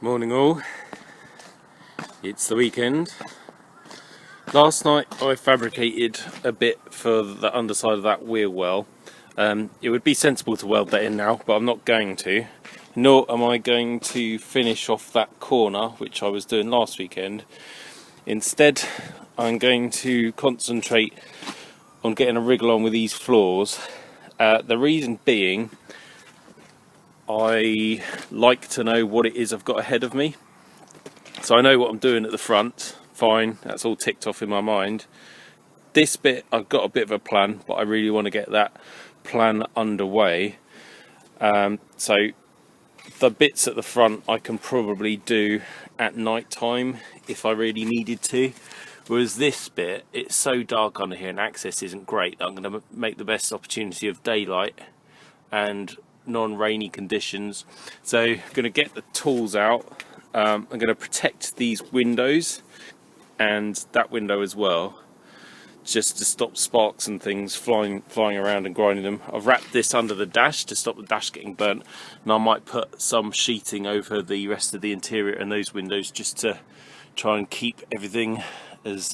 Morning all, it's the weekend. Last night I fabricated a bit for the underside of that wheel well. It would be sensible to weld that in now, but I'm not going to. Nor am I going to finish off that corner, which I was doing last weekend. Instead, I'm going to concentrate on getting a wriggle on with these floors. The reason being, I like to know what it is I've got ahead of me. So I know what I'm doing at the front, fine, that's all ticked off in my mind. This bit, I've got a bit of a plan, but I really want to get that plan underway. So the bits at the front I can probably do at night time if I really needed to. Whereas this bit, it's so dark under here and access isn't great, that I'm going to make the best opportunity of daylight and non-rainy conditions. So I'm going to get the tools out. I'm going to protect these windows and that window as well, just to stop sparks and things flying around and grinding them. I've wrapped this under the dash to stop the dash getting burnt, and I might put some sheeting over the rest of the interior and those windows just to try and keep everything as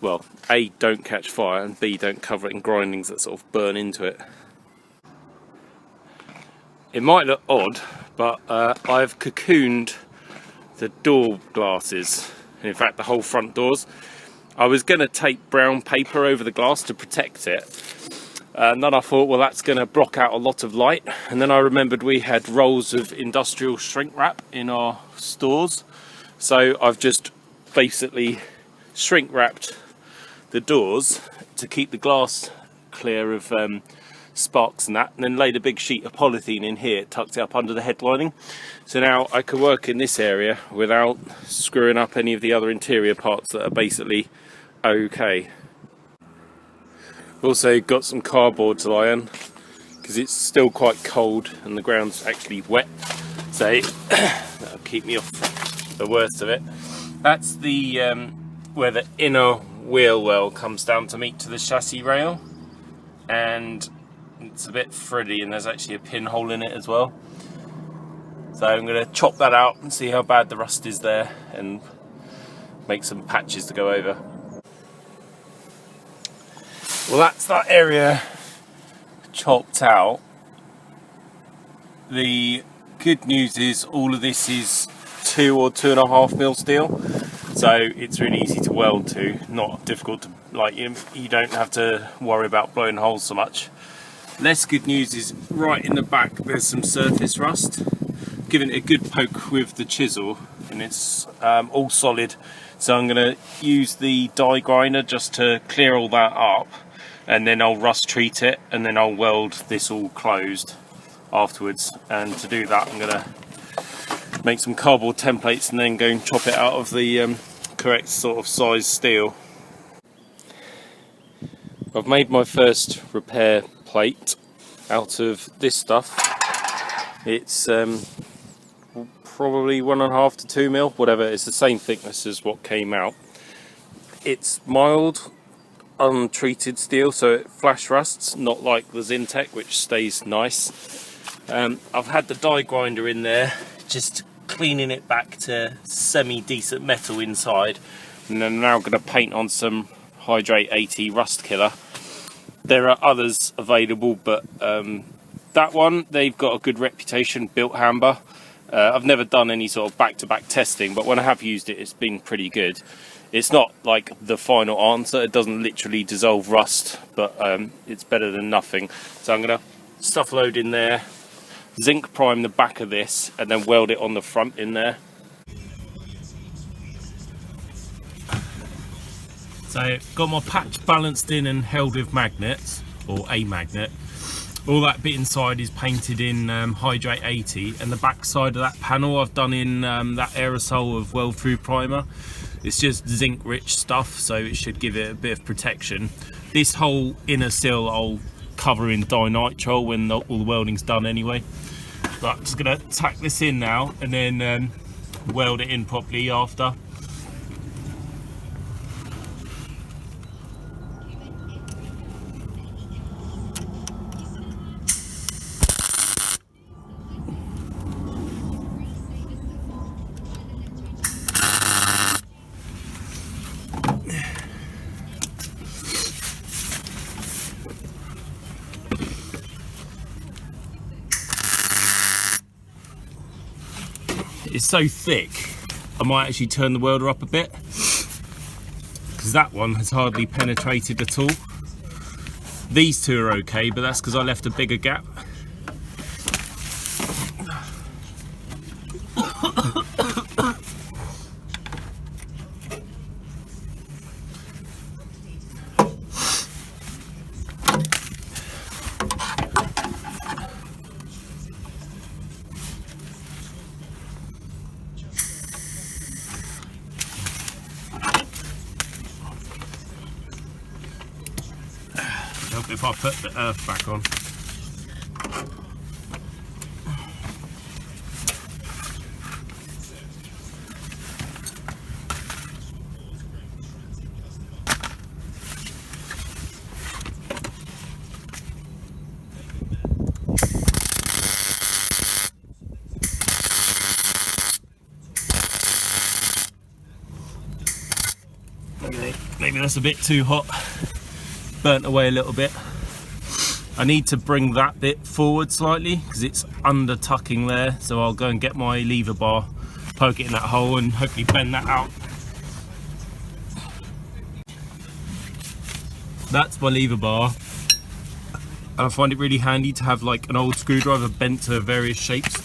well, A, don't catch fire, and B, don't cover it in grindings that sort of burn into it. It might look odd, but I've cocooned the door glasses, in fact the whole front doors. I was going to tape brown paper over the glass to protect it, and then I thought, well, that's going to block out a lot of light. And then I remembered we had rolls of industrial shrink wrap in our stores, so I've just basically shrink wrapped the doors to keep the glass clear of sparks and that, and then laid a big sheet of polythene in here, tucked it up under the head lining. So now I can work in this area without screwing up any of the other interior parts that are basically okay. Also got some cardboard to lie on because it's still quite cold and the ground's actually wet, so that'll keep me off the worst of it. That's the where the inner wheel well comes down to meet to the chassis rail, and it's a bit frilly and there's actually a pinhole in it as well. So I'm going to chop that out and see how bad the rust is there and make some patches to go over. Well, that's that area chopped out. The good news is all of this is 2 or 2.5 mil steel, so it's really easy to weld to, not difficult to, like, you don't have to worry about blowing holes so much. Less good news is right in the back there's some surface rust. Giving it a good poke with the chisel and it's all solid, so I'm going to use the die grinder just to clear all that up, and then I'll rust treat it, and then I'll weld this all closed afterwards. And to do that I'm going to make some cardboard templates and then go and chop it out of the correct sort of size steel. I've made my first repair plate out of this stuff. It's probably 1.5 to 2 mil, whatever. It's the same thickness as what came out. It's mild, untreated steel, so it flash rusts, not like the Zintec, which stays nice. I've had the die grinder in there, just cleaning it back to semi-decent metal inside, and then I'm now going to paint on some Hydrate 80 rust killer. There are others available, but that one, they've got a good reputation, Built Hamper. I've never done any sort of back-to-back testing, but when I have used it, it's been pretty good. It's not like the final answer, it doesn't literally dissolve rust, but it's better than nothing. So I'm going to stuff load in there, zinc prime the back of this, and then weld it on the front in there. So got my patch balanced in and held with magnets, or a magnet. All that bit inside is painted in Hydrate 80, and the back side of that panel I've done in that aerosol of weld through primer. It's just zinc rich stuff, so it should give it a bit of protection. This whole inner sill I'll cover in dinitrile when all the welding's done anyway. But I'm just going to tack this in now and then weld it in properly after. it's so thick, I might actually turn the welder up a bit, because that one has hardly penetrated at all. These two are okay, but that's because I left a bigger gap. If I put the earth back on. Okay, maybe that's a bit too hot. Burnt away a little bit. I need to bring that bit forward slightly because it's under tucking there, so I'll go and get my lever bar, poke it in that hole and hopefully bend that out. That's my lever bar, and I find it really handy to have like an old screwdriver bent to various shapes.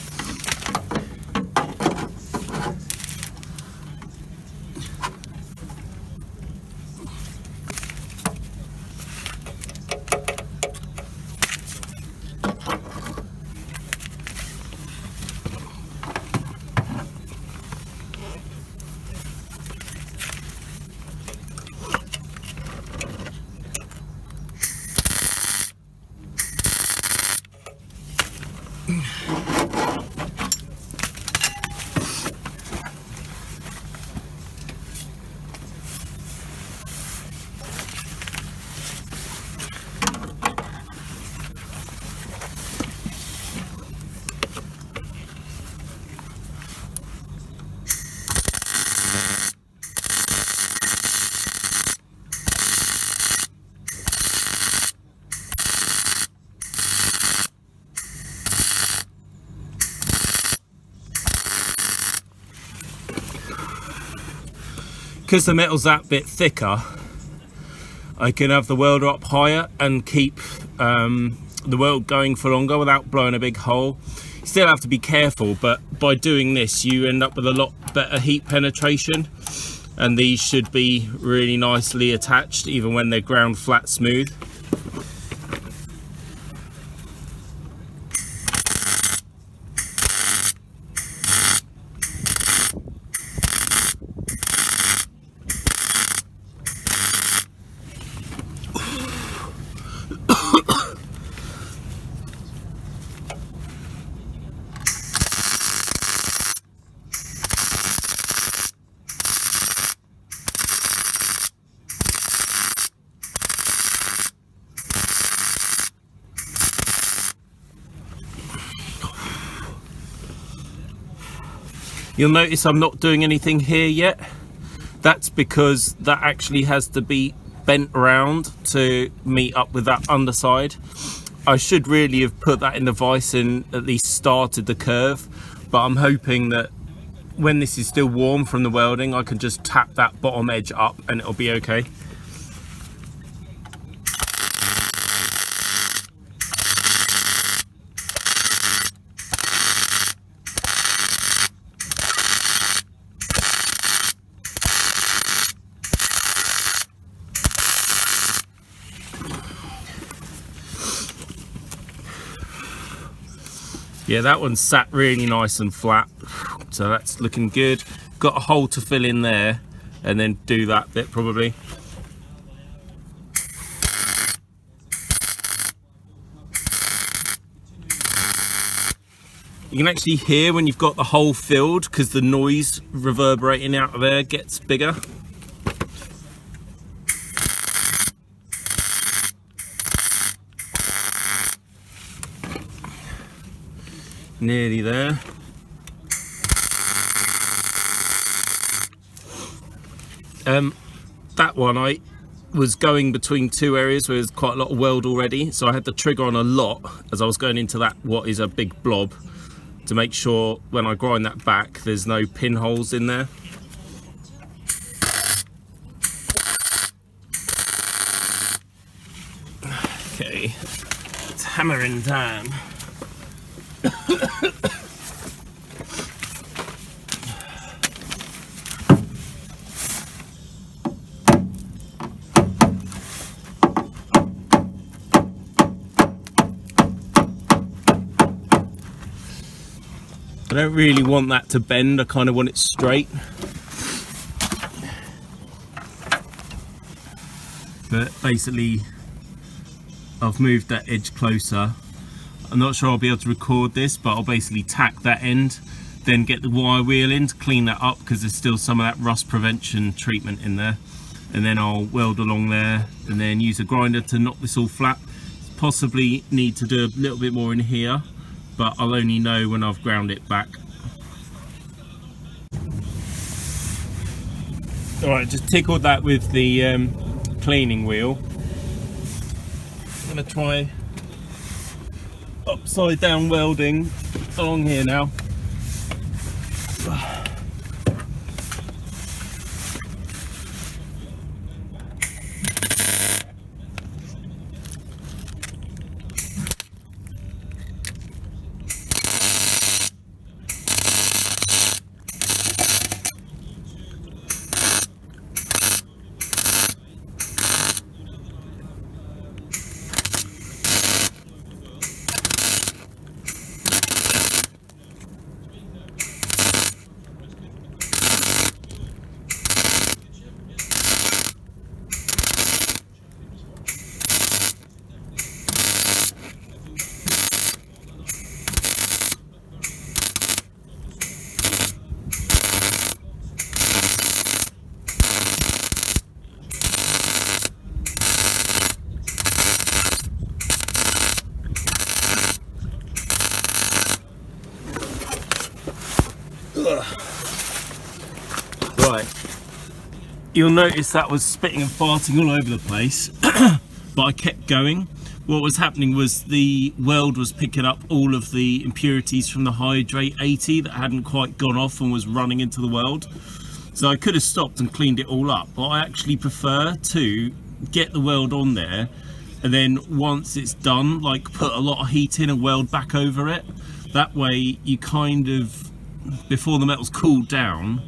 Because the metal's that bit thicker, I can have the welder up higher and keep the weld going for longer without blowing a big hole. You still have to be careful, but by doing this you end up with a lot better heat penetration, and these should be really nicely attached even when they're ground flat smooth. You'll notice I'm not doing anything here yet. That's because that actually has to be bent around to meet up with that underside. I should really have put that in the vise and at least started the curve, but I'm hoping that when this is still warm from the welding, I can just tap that bottom edge up and it'll be okay. Yeah, that one's sat really nice and flat, so that's looking good. Got a hole to fill in there and then do that bit probably. You can actually hear when you've got the hole filled because the noise reverberating out of there gets bigger. Nearly there. That one I was going between two areas where there's quite a lot of weld already, so I had the trigger on a lot as I was going into that what is a big blob, to make sure when I grind that back there's no pinholes in there. Okay, it's hammering time. I don't really want that to bend, I kind of want it straight. But basically, I've moved that edge closer. I'm not sure I'll be able to record this, but I'll basically tack that end, then get the wire wheel in to clean that up because there's still some of that rust prevention treatment in there. And then I'll weld along there and then use a grinder to knock this all flat. Possibly need to do a little bit more in here, but I'll only know when I've ground it back. Alright, just tickled that with the cleaning wheel. I'm going to try upside down welding along here now. Right, you'll notice that was spitting and farting all over the place, but I kept going. What was happening was the weld was picking up all of the impurities from the hydrate 80 that hadn't quite gone off and was running into the weld. So I could have stopped and cleaned it all up, but I actually prefer to get the weld on there and then once it's done, like put a lot of heat in and weld back over it. That way you kind of, before the metal's cooled down,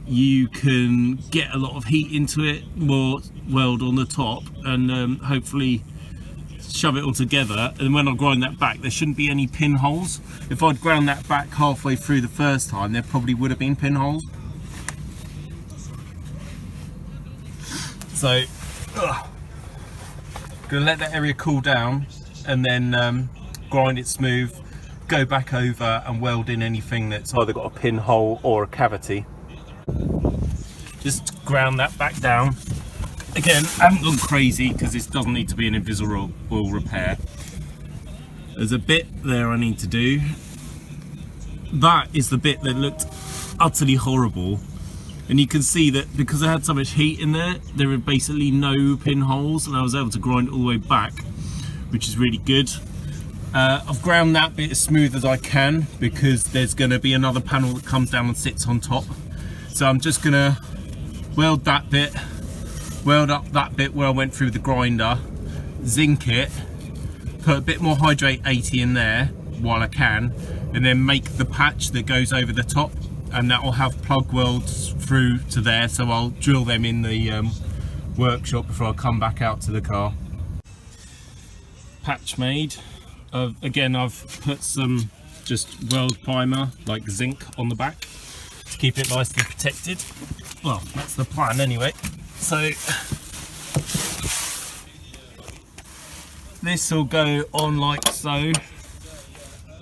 you can get a lot of heat into it, more weld on the top, and hopefully shove it all together. And when I grind that back, there shouldn't be any pinholes. If I'd ground that back halfway through the first time, there probably would have been pinholes. So gonna let that area cool down and then grind it smooth, go back over and weld in anything that's either got a pinhole or a cavity. Just ground that back down. Again, I haven't gone crazy because this doesn't need to be an invisible repair. There's a bit there I need to do. That is the bit that looked utterly horrible. And you can see that because I had so much heat in there, there were basically no pinholes, and I was able to grind it all the way back, which is really good. I've ground that bit as smooth as I can because there's going to be another panel that comes down and sits on top. So I'm just going to weld that bit, weld up that bit where I went through the grinder, zinc it, put a bit more hydrate 80 in there while I can, and then make the patch that goes over the top, and that will have plug welds through to there, so I'll drill them in the workshop before I come back out to the car. Patch made. Again, I've put some just weld primer like zinc on the back to keep it nicely protected. Well, that's the plan anyway. So this will go on like so,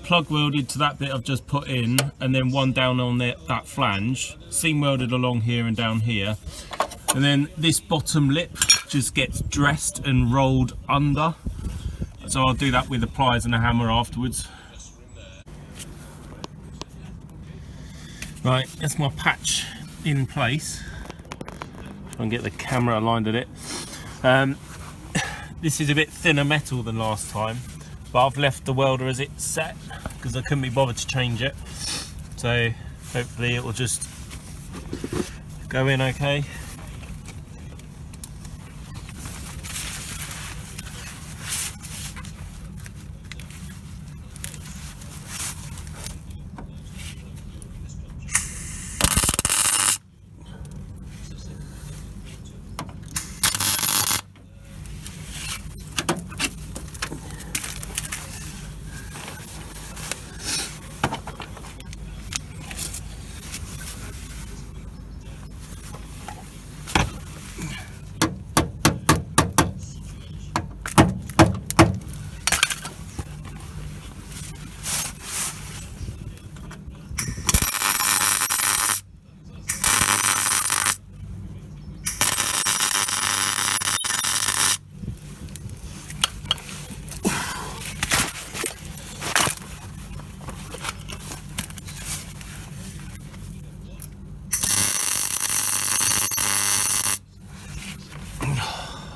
plug welded to that bit I've just put in, and then one down on that flange, seam welded along here and down here, and then this bottom lip just gets dressed and rolled under. So I'll do that with the pliers and a hammer afterwards. Right, that's my patch in place. Try and get the camera aligned at it. This is a bit thinner metal than last time, but I've left the welder as it's set. because I couldn't be bothered to change it. So hopefully it will just go in okay.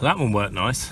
That one worked nice.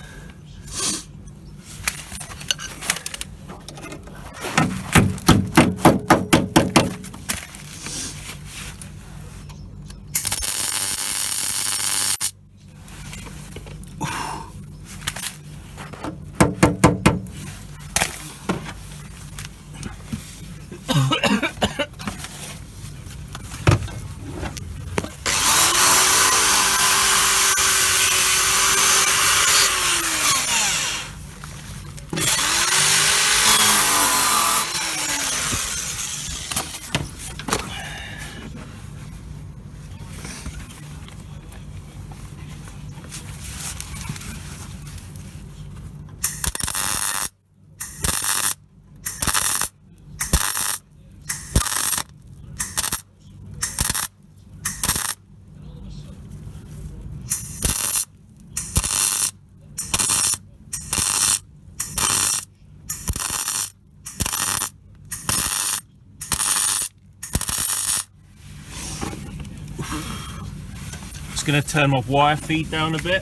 Just going to turn my wire feed down a bit.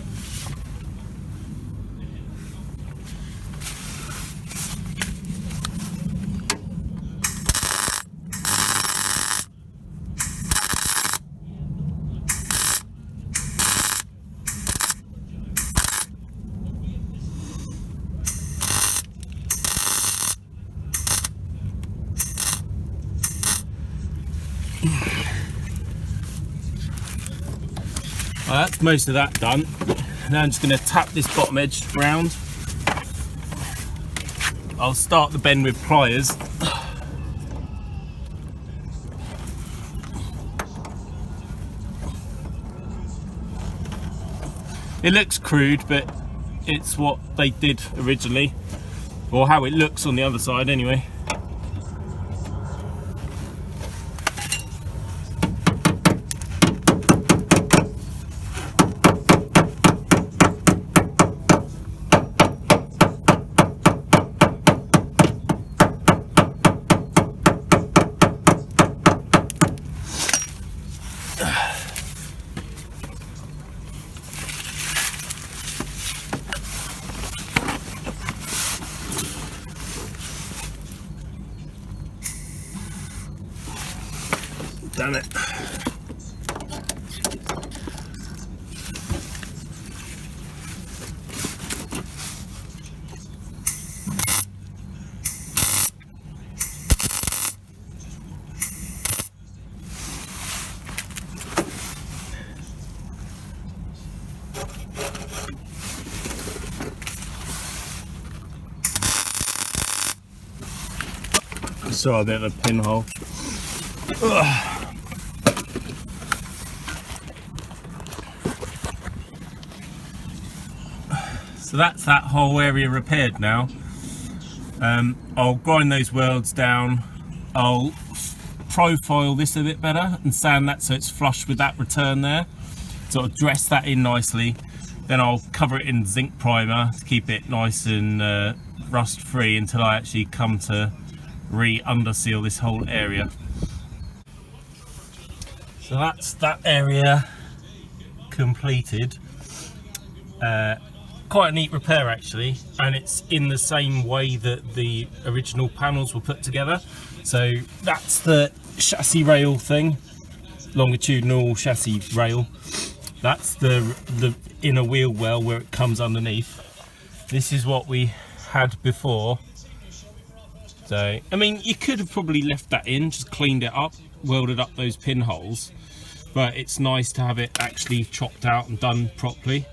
Well, that's most of that done. Now I'm just going to tap this bottom edge round. I'll start the bend with pliers. It looks crude, but it's what they did originally, or how it looks on the other side anyway. Done it. Saw a bit of a pinhole. Ugh. So that's that whole area repaired now. I'll grind those welds down. I'll profile this a bit better and sand that so it's flush with that return there. Sort of dress that in nicely. Then I'll cover it in zinc primer to keep it nice and rust free until I actually come to under seal this whole area. So that's that area completed. quite a neat repair actually, and it's in the same way that the original panels were put together. So that's the chassis rail thing, longitudinal chassis rail. That's the inner wheel well where it comes underneath. This is what we had before. So I mean, you could have probably left that in, just cleaned it up, welded up those pinholes, but it's nice to have it actually chopped out and done properly.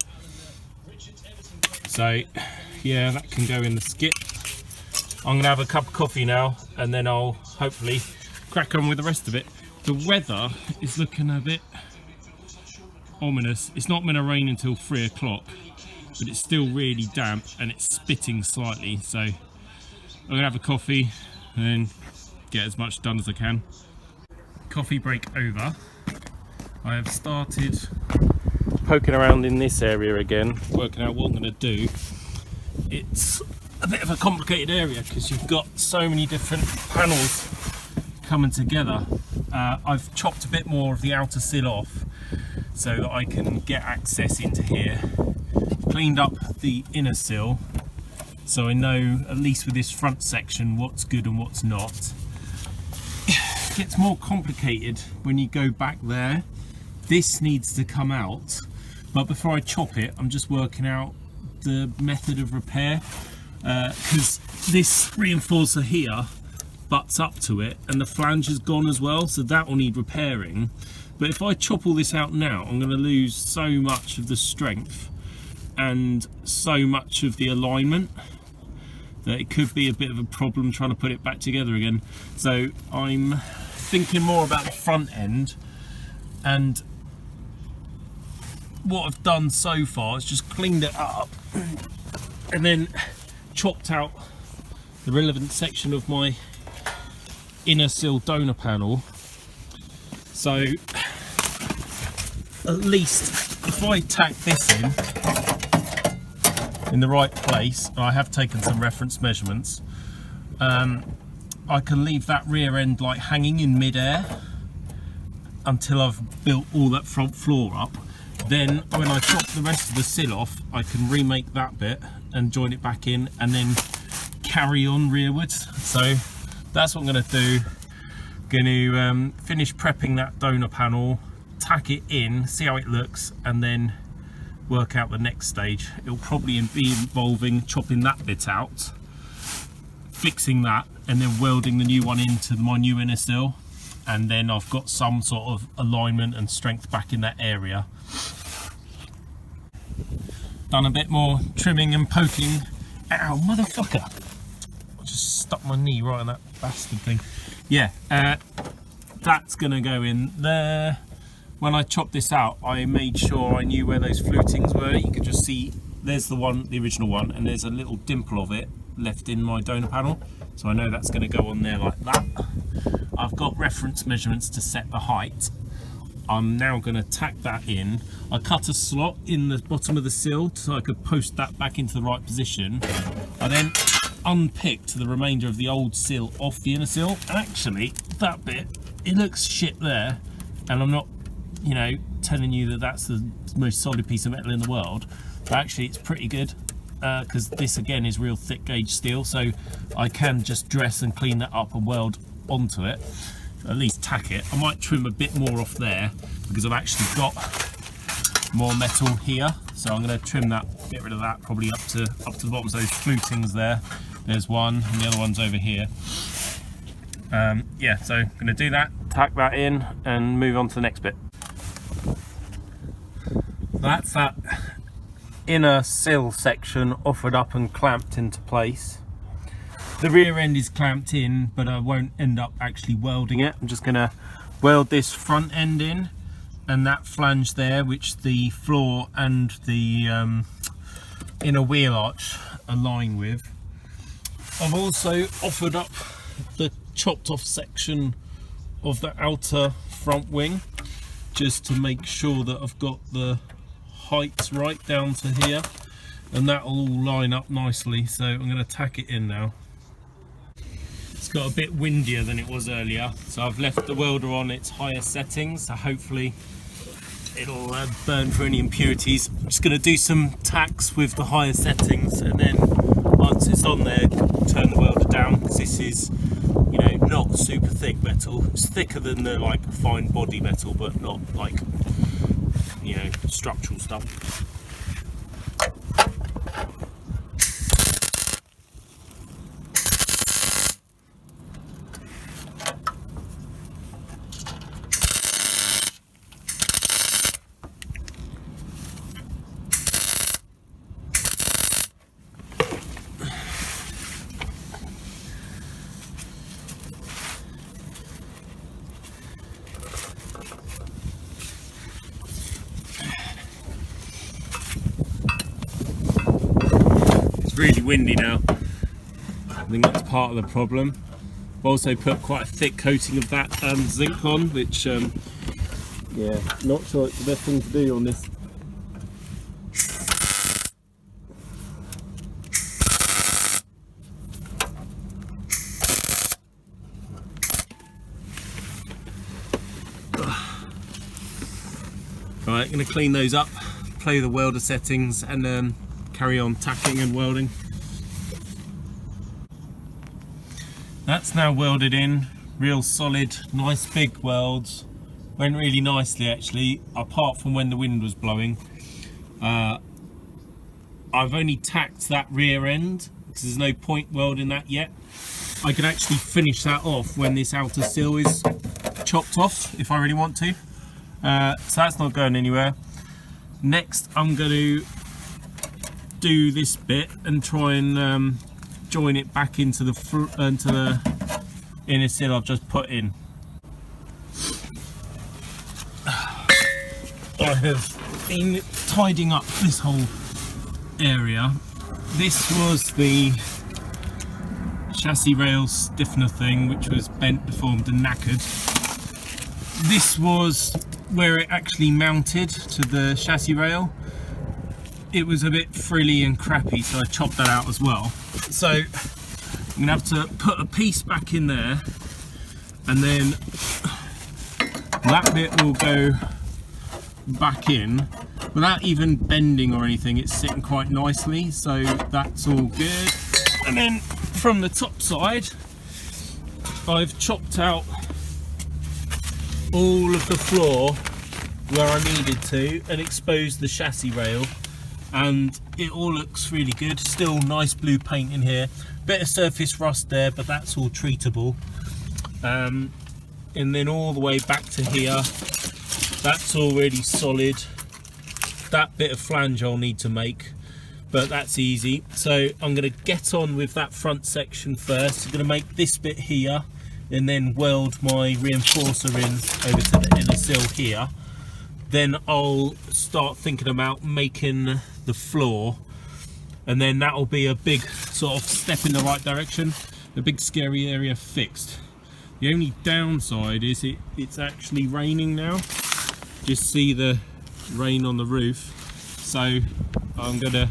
So yeah, that can go in the skip. I'm gonna have a cup of coffee now, and then I'll hopefully crack on with the rest of it. The weather is looking a bit ominous. It's not gonna rain until 3 o'clock, but it's still really damp and it's spitting slightly. So I'm gonna have a coffee and get as much done as I can. Coffee break over. I have started poking around in this area again, working out what I'm going to do. It's a bit of a complicated area because you've got so many different panels coming together. I've chopped a bit more of the outer sill off so that I can get access into here. Cleaned up the inner sill so I know, at least with this front section, what's good and what's not. It gets more complicated when you go back there. This needs to come out, but before I chop it, I'm just working out the method of repair, because this reinforcer here butts up to it and the flange is gone as well, so that will need repairing. But if I chop all this out now, I'm going to lose so much of the strength and so much of the alignment that it could be a bit of a problem trying to put it back together again. So I'm thinking more about the front end, and what I've done so far is just cleaned it up and then chopped out the relevant section of my inner sill donor panel. So at least if I tack this in the right place, I have taken some reference measurements, I can leave that rear end like hanging in mid-air until I've built all that front floor up. Then when I chop the rest of the sill off, I can remake that bit and join it back in and then carry on rearwards. So that's what I'm going to do. Going to finish prepping that donor panel, tack it in, see how it looks, and then work out the next stage. It'll probably be involving chopping that bit out, fixing that, and then welding the new one into my new inner sill, and then I've got some sort of alignment and strength back in that area. Done a bit more trimming and poking. Ow, motherfucker! I just stuck my knee right on that bastard thing. Yeah, that's gonna go in there. When I chopped this out, I made sure I knew where those flutings were. You could just see there's the one, the original one, and there's a little dimple of it left in my donor panel. So I know that's going to go on there like that. I've got reference measurements to set the height. I'm now going to tack that in. I cut a slot in the bottom of the sill so I could post that back into the right position. I then unpicked the remainder of the old sill off the inner sill. Actually, that bit, it looks shit there, and I'm not, you know, telling you that that's the most solid piece of metal in the world, but actually it's pretty good, because this again is real thick gauge steel, so I can just dress and clean that up and weld onto it, at least tack it. I might trim a bit more off there because I've actually got more metal here, so I'm going to trim that, get rid of that, probably up to the bottom. So those flutings there, there's one, and the other one's over here. Yeah, so I'm going to do that, tack that in, and move on to the next bit. That's that inner sill section offered up and clamped into place. The rear end is clamped in, but I won't end up actually welding it. I'm just going to weld this front end in, and that flange there, which the floor and the inner wheel arch align with. I've also offered up the chopped off section of the outer front wing, just to make sure that I've got the heights right down to here, and that will all line up nicely. So I'm going to tack it in now. It's got a bit windier than it was earlier, so I've left the welder on its higher settings, so hopefully it'll burn for any impurities. I'm just going to do some tacks with the higher settings, and then once it's on there, turn the welder down, because this is, you know, not super thick metal. It's thicker than the like fine body metal, but not like, you know, structural stuff. Really windy now. I think that's part of the problem. I've also put quite a thick coating of that zinc on, which yeah, not sure it's the best thing to do on this. Right, I'm going to clean those up, play the welder settings, and carry on tacking and welding. That's now welded in, real solid, nice big welds. Went really nicely actually, apart from when the wind was blowing. I've only tacked that rear end because there's no point welding that yet. I can actually finish that off when this outer sill is chopped off if I really want to. So that's not going anywhere. Next I'm going to do this bit and try and join it back into the inner sill I've just put in. I have been tidying up this whole area. This was the chassis rail stiffener thing, which was bent, deformed and knackered. This was where it actually mounted to the chassis rail. It was a bit frilly and crappy, so I chopped that out as well. So I'm gonna have to put a piece back in there, and then that bit will go back in without even bending or anything. It's sitting quite nicely, so that's all good. And then from the top side, I've chopped out all of the floor where I needed to and exposed the chassis rail, and it all looks really good. Still nice blue paint in here, bit of surface rust there, but that's all treatable. And then all the way back to here, that's already solid. That bit of flange I'll need to make, but that's easy. So I'm going to get on with that front section first. I'm going to make this bit here and then weld my reinforcer in over to the inner sill here. Then I'll start thinking about making the floor, and then that'll be a big sort of step in the right direction. The big scary area fixed. The only downside is it's actually raining now. Just see the rain on the roof. So I'm gonna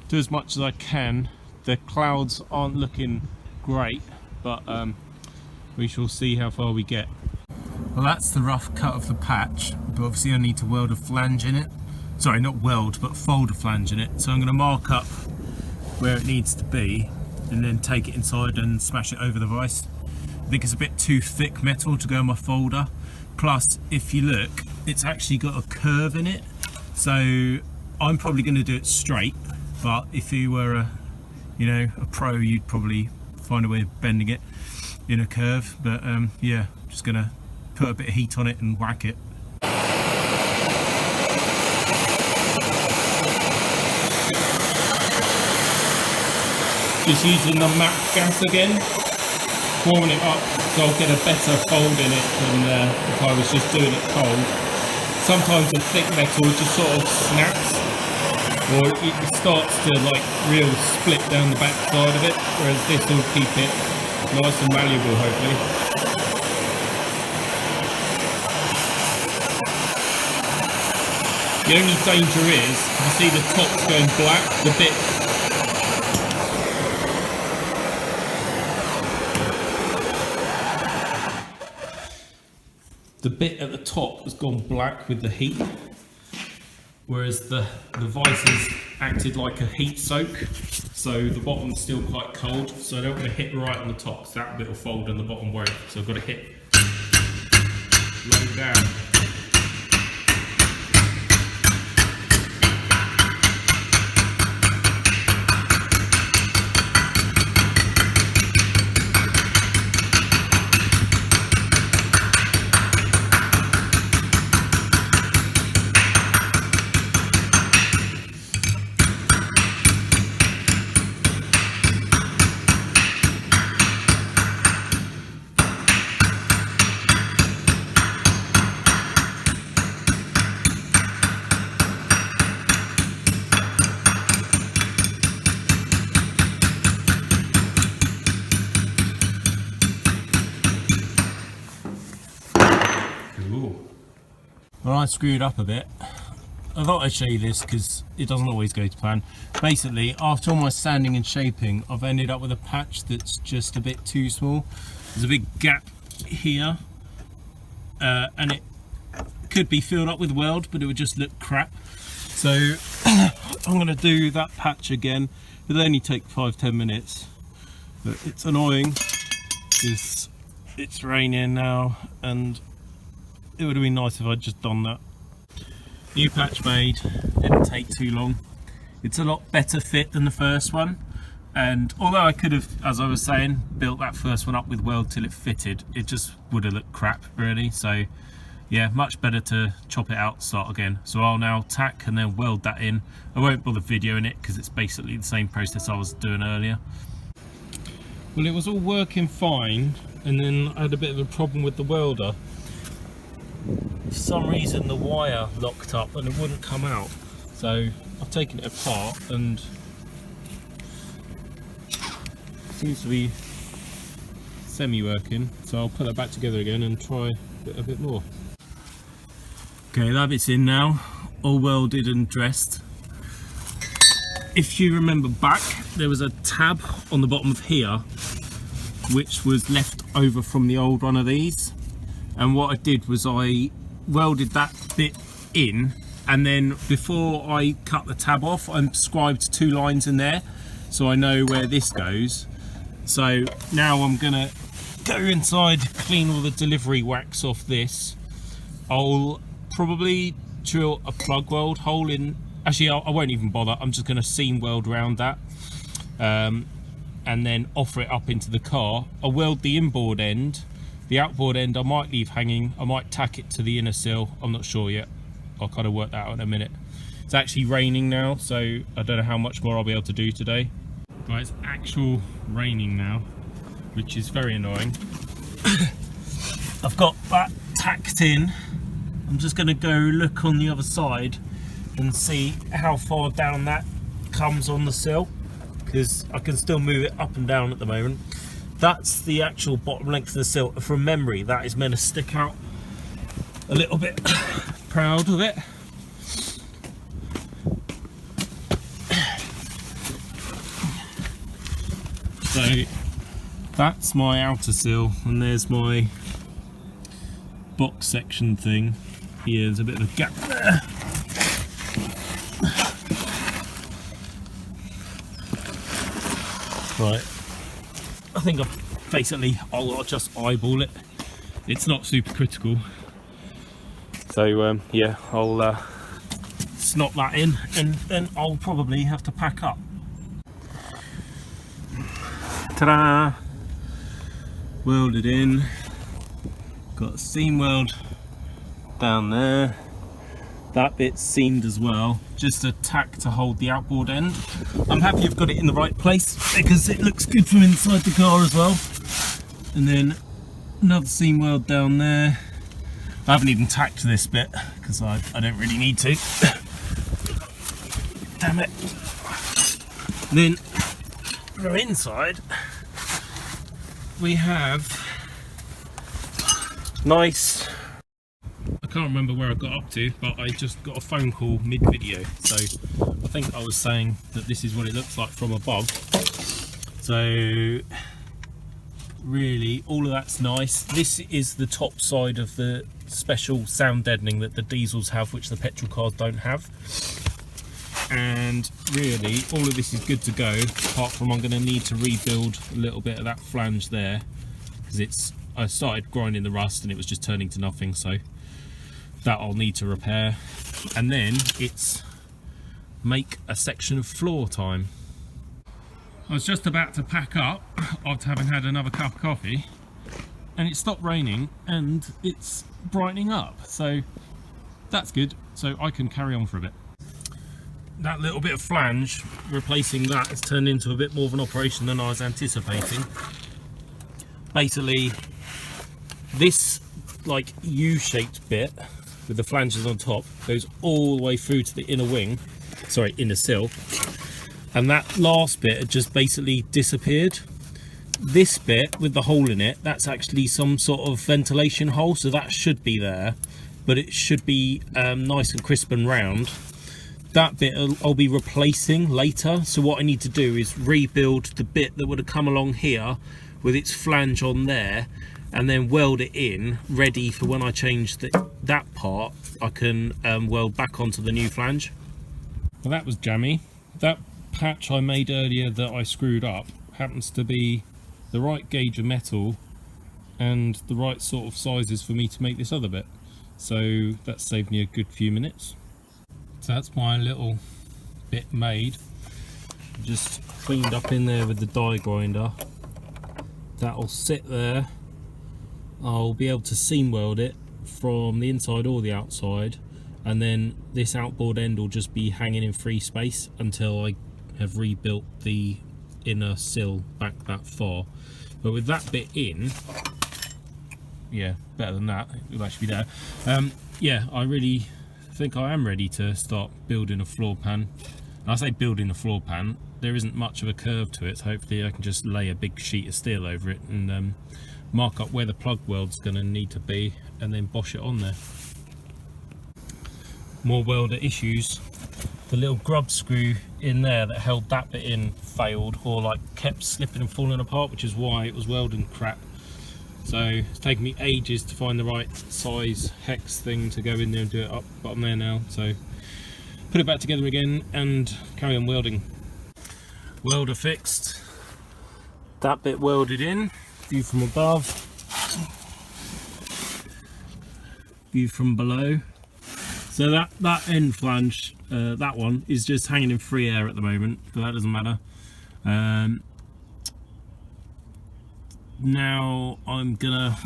do as much as I can. The clouds aren't looking great, but we shall see how far we get. Well, that's the rough cut of the patch, but obviously I need to weld a flange in it. Sorry, not weld, but fold a flange in it. So I'm going to mark up where it needs to be and then take it inside and smash it over the vise. I think it's a bit too thick metal to go in my folder. Plus, if you look, it's actually got a curve in it. So I'm probably going to do it straight, but if you were a pro, you'd probably find a way of bending it in a curve. But yeah, just going to put a bit of heat on it and whack it. Just using the MAC gas again, warming it up so I'll get a better fold in it than if I was just doing it cold. Sometimes the thick metal just sort of snaps, or it starts to like real split down the back side of it, whereas this will keep it nice and malleable hopefully. The only danger is, you see the top's going black, the bit. the bit at the top has gone black with the heat, whereas the vices acted like a heat soak, so the bottom's still quite cold, so I don't want to hit right on the top, so that bit will fold and the bottom won't, so I've got to hit low down. Well, I screwed up a bit. I thought I'd show you this because it doesn't always go to plan. Basically, after all my sanding and shaping, I've ended up with a patch that's just a bit too small. There's a big gap here, and it could be filled up with weld, but it would just look crap. So I'm going to do that patch again. It'll only take 5-10 minutes, but it's annoying because it's raining now, and it would have been nice if I'd just done that. New patch made, didn't take too long. It's a lot better fit than the first one, and although I could have, as I was saying, built that first one up with weld till it fitted, it just would have looked crap really. So yeah, much better to chop it out, start again. So I'll now tack and then weld that in. I won't bother videoing it because it's basically the same process I was doing earlier. Well, it was all working fine, and then I had a bit of a problem with the welder. For some reason the wire locked up and it wouldn't come out, so I've taken it apart and it seems to be semi-working, so I'll put that back together again and try a bit more. Okay, that bit's in now, all welded and dressed. If you remember back, there was a tab on the bottom of here which was left over from the old one of these. And what I did was I welded that bit in, and then before I cut the tab off, I scribed 2 lines in there so I know where this goes. So now I'm gonna go inside, clean all the delivery wax off this. I'll probably drill a plug weld hole in, actually I won't even bother, I'm just gonna seam weld around that, and then offer it up into the car. I'll weld the inboard end. The outboard end I might leave hanging, I might tack it to the inner sill, I'm not sure yet. I'll kind of work that out in a minute. It's actually raining now, so I don't know how much more I'll be able to do today. Right, it's actual raining now, which is very annoying. I've got that tacked in. I'm just going to go look on the other side and see how far down that comes on the sill, because I can still move it up and down at the moment. That's the actual bottom length of the sill. From memory, that is meant to stick out a little bit. Proud of it. So that's my outer sill, and there's my box section thing. Here, there's a bit of a gap there. Right. I think I'll just eyeball it. It's not super critical. So yeah, I'll snot that in, and then I'll probably have to pack up. Ta-da! Welded in. Got a seam weld down there. That bit's seamed as well, just a tack to hold the outboard end. I'm happy I've got it in the right place because it looks good from inside the car as well. And then another seam weld down there. I haven't even tacked this bit because I don't really need to. Damn it. And then from inside we have nice, I can't remember where I got up to, but I just got a phone call mid-video, so I think I was saying that this is what it looks like from above. So really all of that's nice. This is the top side of the special sound deadening that the diesels have, which the petrol cars don't have. And really all of this is good to go, apart from I'm going to need to rebuild a little bit of that flange there, because I started grinding the rust and it was just turning to nothing, so that I'll need to repair. And then it's make a section of floor time. I was just about to pack up after having had another cup of coffee, and it stopped raining and it's brightening up, so that's good, so I can carry on for a bit. That little bit of flange, replacing that, has turned into a bit more of an operation than I was anticipating. Basically, this like U-shaped bit with the flanges on top goes all the way through to the inner wing, sorry, inner sill, and that last bit had just basically disappeared. This bit with the hole in it, that's actually some sort of ventilation hole, so that should be there, but it should be nice and crisp and round. That bit I'll be replacing later, so what I need to do is rebuild the bit that would have come along here with its flange on there, and then weld it in, ready for when I change that part, I can weld back onto the new flange. Well, that was jammy. That patch I made earlier that I screwed up happens to be the right gauge of metal and the right sort of sizes for me to make this other bit, so that saved me a good few minutes. So that's my little bit made, just cleaned up in there with the die grinder. That'll sit there. I'll be able to seam weld it from the inside or the outside, and then this outboard end will just be hanging in free space until I have rebuilt the inner sill back that far. But with that bit in, yeah, better than that, it'll actually be there. Yeah, I really think I am ready to start building a floor pan. And I say building a floor pan, there isn't much of a curve to it, so hopefully I can just lay a big sheet of steel over it and mark up where the plug weld's going to need to be, and then bosh it on there. More welder issues. The little grub screw in there that held that bit in failed, or like kept slipping and falling apart, which is why it was welding crap. So it's taken me ages to find the right size hex thing to go in there and do it up, but I'm there now, so put it back together again and carry on welding. Welder fixed, that bit welded in, view from above, view from below. So that end flange, that one is just hanging in free air at the moment, but that doesn't matter. Now I'm gonna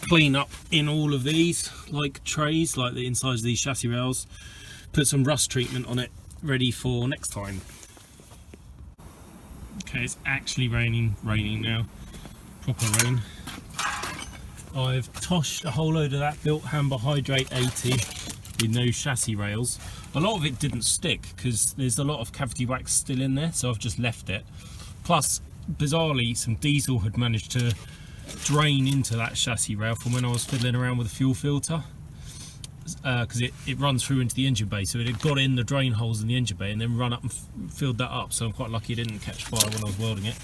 clean up in all of these like trays, like the insides of these chassis rails, put some rust treatment on it, ready for next time. Okay, it's actually raining now, proper rain. I've toshed a whole load of that built Hamber Hydrate 80 with no chassis rails. A lot of it didn't stick because there's a lot of cavity wax still in there, so I've just left it. Plus, bizarrely, some diesel had managed to drain into that chassis rail from when I was fiddling around with the fuel filter, because it runs through into the engine bay, so it had got in the drain holes in the engine bay and then run up and filled that up, so I'm quite lucky it didn't catch fire when I was welding it.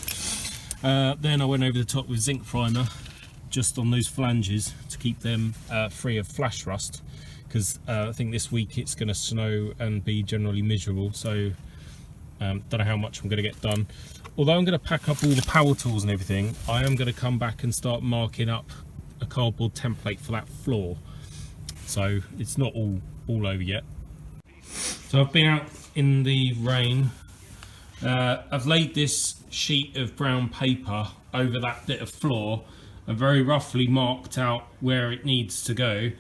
Then I went over the top with zinc primer just on those flanges to keep them free of flash rust, because I think this week it's going to snow and be generally miserable, so don't know how much I'm going to get done. Although I'm going to pack up all the power tools and everything, I am going to come back and start marking up a cardboard template for that floor, so it's not all over yet. So I've been out in the rain. I've laid this sheet of brown paper over that bit of floor and very roughly marked out where it needs to go.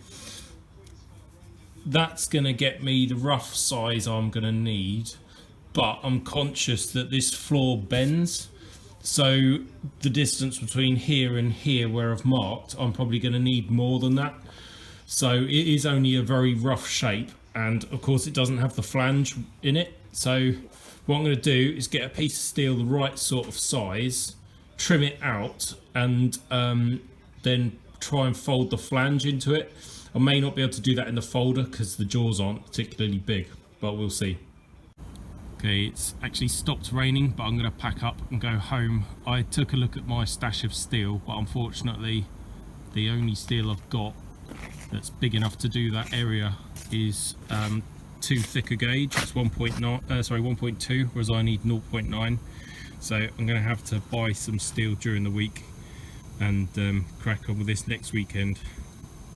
That's going to get me the rough size I'm going to need, but I'm conscious that this floor bends, so the distance between here and here where I've marked, I'm probably going to need more than that. So it is only a very rough shape, and of course it doesn't have the flange in it, so what I'm going to do is get a piece of steel the right sort of size, trim it out, and then try and fold the flange into it. I may not be able to do that in the folder because the jaws aren't particularly big, but we'll see. Okay, it's actually stopped raining, but I'm going to pack up and go home. I took a look at my stash of steel, but unfortunately the only steel I've got that's big enough to do that area is too thick a gauge. It's 1.2, whereas I need 0.9. So I'm going to have to buy some steel during the week and crack on with this next weekend.